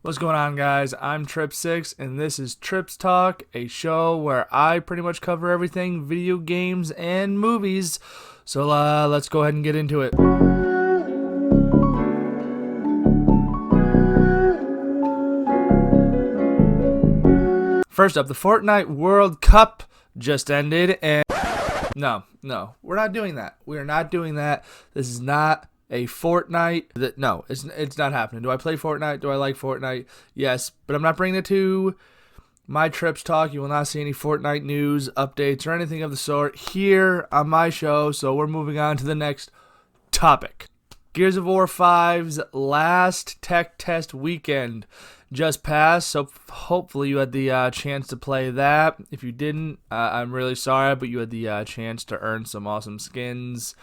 What's going on, guys? I'm Trip6, and this is Trips Talk, a show where I pretty much cover everything video games and movies. So let's go ahead and get into it. First up, the Fortnite World Cup just ended, and no, we're not doing that. We are not doing that. This is not a Fortnite. No, it's not happening. Do I play Fortnite? Do I like Fortnite? Yes, but I'm not bringing it to my Trips Talk. You will not see any Fortnite news, updates, or anything of the sort here on my show, so we're moving on to the next topic. Gears of War 5's last tech test weekend just passed, so hopefully you had the chance to play that. If you didn't, I'm really sorry, but you had the chance to earn some awesome skins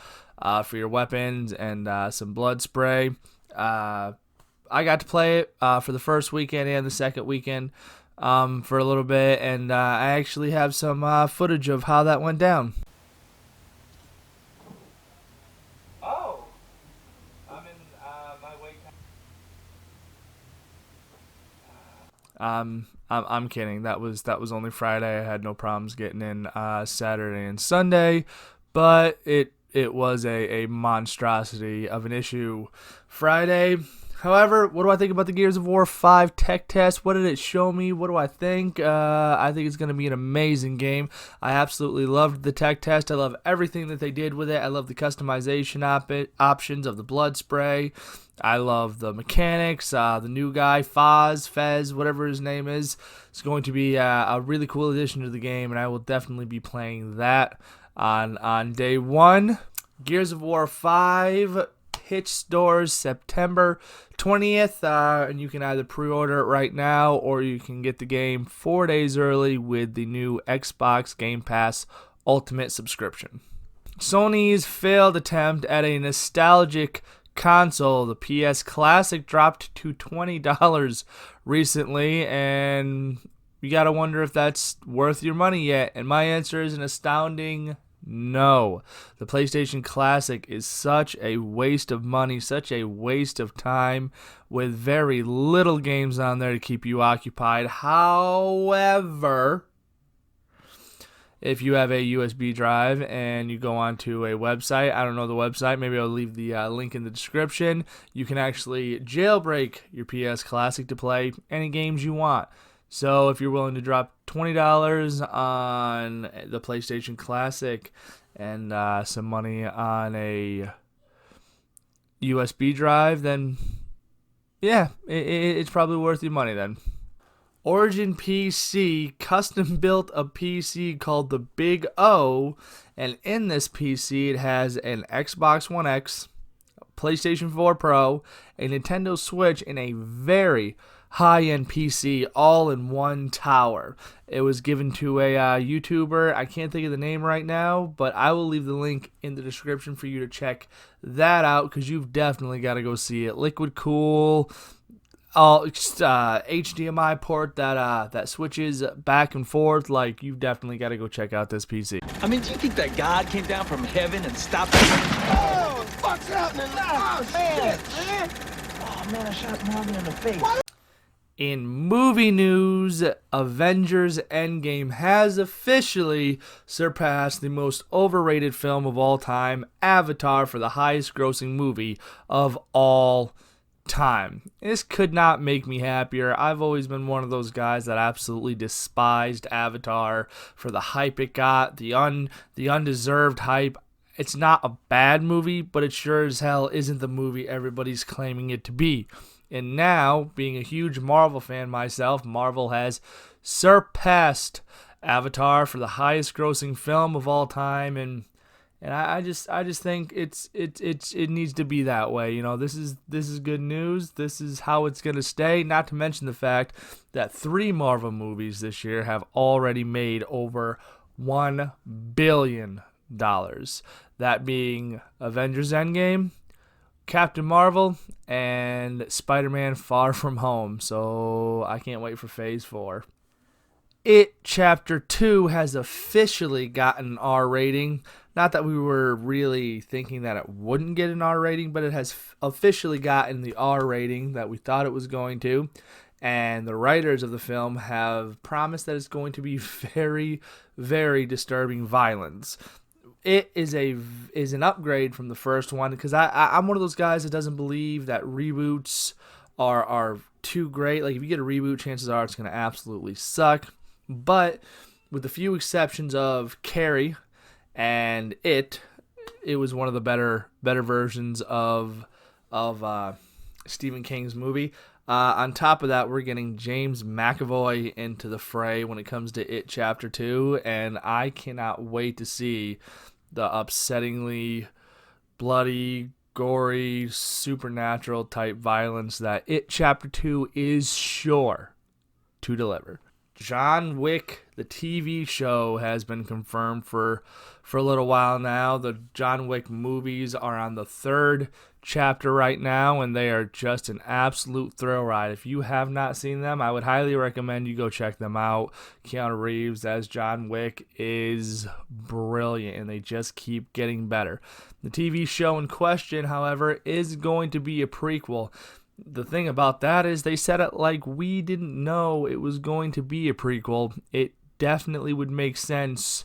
for your weapons and some blood spray. I got to play it for the first weekend and the second weekend for a little bit, and I actually have some footage of how that went down. Oh, I'm in my wait time. I'm kidding. That was only Friday. I had no problems getting in Saturday and Sunday, but it was a monstrosity of an issue Friday. However, what do I think about the Gears of War 5 tech test? What did it show me? What do I think? I think it's going to be an amazing game. I absolutely loved the tech test. I love everything that they did with it. I love the customization options of the blood spray. I love the mechanics. The new guy, Fez, whatever his name is, it's going to be a really cool addition to the game, and I will definitely be playing that on day one. Gears of War 5 hits stores September 20th, and you can either pre-order it right now or you can get the game 4 days early with the new Xbox Game Pass Ultimate subscription. Sony's failed attempt at a nostalgic console, the PS Classic, dropped to $20 recently, and you gotta wonder if that's worth your money yet, and my answer is an astounding no. The PlayStation Classic is such a waste of money, such a waste of time, with very little games on there to keep you occupied. However, if you have a USB drive and you go onto a website, I don't know the website, maybe I'll leave the link in the description, you can actually jailbreak your PS Classic to play any games you want. So if you're willing to drop $20 on the PlayStation Classic and some money on a USB drive, then yeah, it's probably worth your money then. Origin PC custom built a PC called the Big O, and in this PC it has an Xbox One X, PlayStation 4 Pro, a Nintendo Switch, and a very high-end PC all in one tower. It was given to a YouTuber. I can't think of the name right now, but I will leave the link in the description for you to check that out, because you've definitely got to go see it. Liquid cool, HDMI port that switches back and forth. Like, you've definitely got to go check out this PC. I mean, do you think that God came down from heaven and stopped us? Oh, what the fuck's happening? Oh, man. Oh, man, I shot Marvin in the face. In movie news, Avengers Endgame has officially surpassed the most overrated film of all time, Avatar, for the highest grossing movie of all time. This could not make me happier. I've always been one of those guys that absolutely despised Avatar for the hype it got, the undeserved hype. It's not a bad movie, but it sure as hell isn't the movie everybody's claiming it to be. And now, being a huge Marvel fan myself, Marvel has surpassed Avatar for the highest grossing film of all time, and I just think it needs to be that way. You know, this is good news. This is how it's gonna stay. Not to mention the fact that 3 Marvel movies this year have already made over $1 billion. That being Avengers Endgame, Captain Marvel, and Spider-Man Far From Home. So I can't wait for Phase 4. It Chapter 2 has officially gotten an R rating. Not that we were really thinking that it wouldn't get an R rating, but it has officially gotten the R rating that we thought it was going to. and the writers of the film have promised that it's going to be very, very disturbing violence. It is an upgrade from the first one, because I'm one of those guys that doesn't believe that reboots are too great. Like, if you get a reboot, chances are it's going to absolutely suck. But with the few exceptions of Carrie and it was one of the better versions of Stephen King's movie. On top of that, we're getting James McAvoy into the fray when it comes to It Chapter 2, and I cannot wait to see the upsettingly bloody, gory, supernatural type violence that It Chapter 2 is sure to deliver. John Wick, the TV show, has been confirmed for a little while now. The John Wick movies are on the 3rd chapter right now, and they are just an absolute thrill ride. If you have not seen them, I would highly recommend you go check them out. Keanu Reeves as John Wick is brilliant, and they just keep getting better. The TV show in question, however, is going to be a prequel. The thing about that is they said it like we didn't know it was going to be a prequel. It definitely would make sense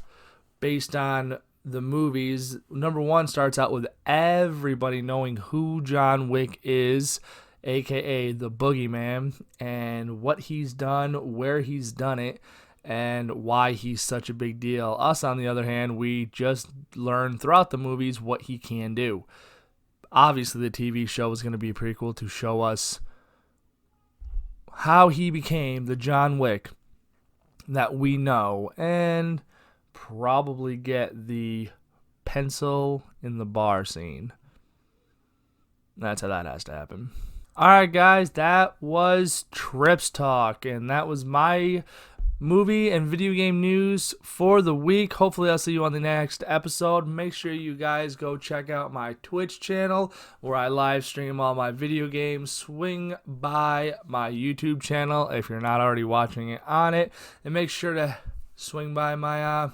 based on the movies. Number one starts out with everybody knowing who John Wick is, aka the Boogeyman, and what he's done, where he's done it, and why he's such a big deal. Us, on the other hand, we just learn throughout the movies what he can do. Obviously, the TV show is going to be a prequel to show us how he became the John Wick that we know, and probably get the pencil in the bar scene. That's how that has to happen. Alright, guys, that was Trips Talk, and that was my movie and video game news for the week. Hopefully I'll see you on the next episode. Make sure you guys go check out my Twitch channel where I live stream all my video games. Swing by my YouTube channel if you're not already watching it on it, and make sure to swing by my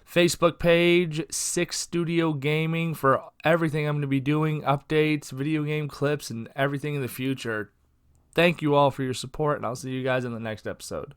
Facebook page, Six Studio Gaming, for everything I'm going to be doing, updates, video game clips, and everything in the future. Thank you all for your support, and I'll see you guys in the next episode.